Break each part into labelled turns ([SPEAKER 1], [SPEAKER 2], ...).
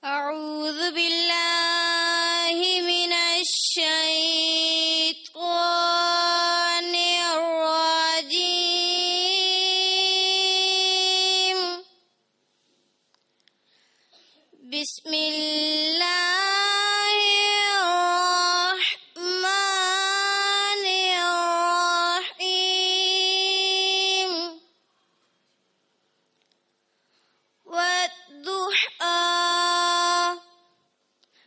[SPEAKER 1] أعوذ بالله من الشيطان الرجيم. بسم الله الرحمن الرحيم. والضحى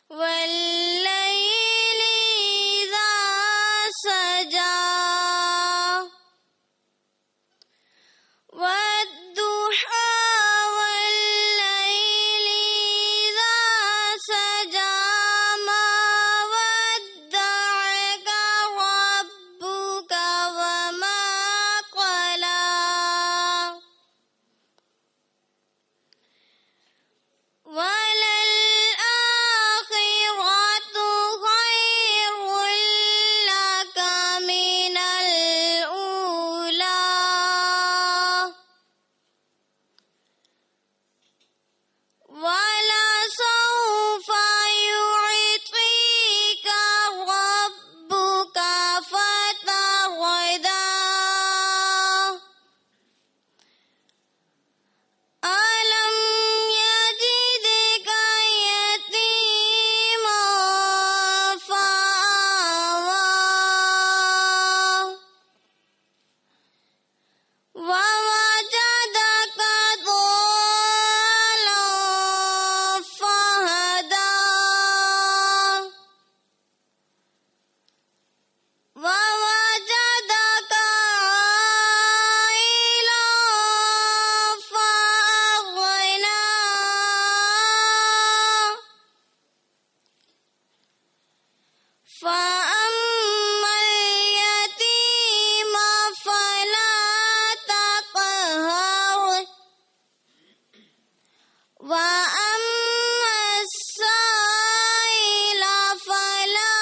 [SPEAKER 1] والليل إذا سجى والضحى والليل إذا سجى ما ودعك ربك وما قلى وللآخرة خير لك من الأولى ولسوف يعطيك ربك فترضى ألم يجدك يتيما فآوى ووجدك ضالا فهدى ووجدك عائلا فأغنى فأما اليتيم فلا تقهر وأما السائل فلا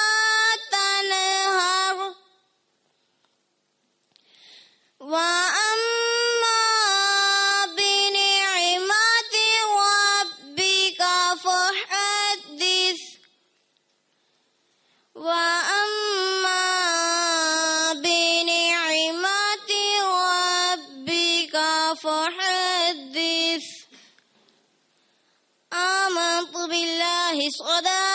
[SPEAKER 1] تنهر وأما بنعمة ربك فحدث وأما بنعمة ربك فحدث. آمنت بالله صدق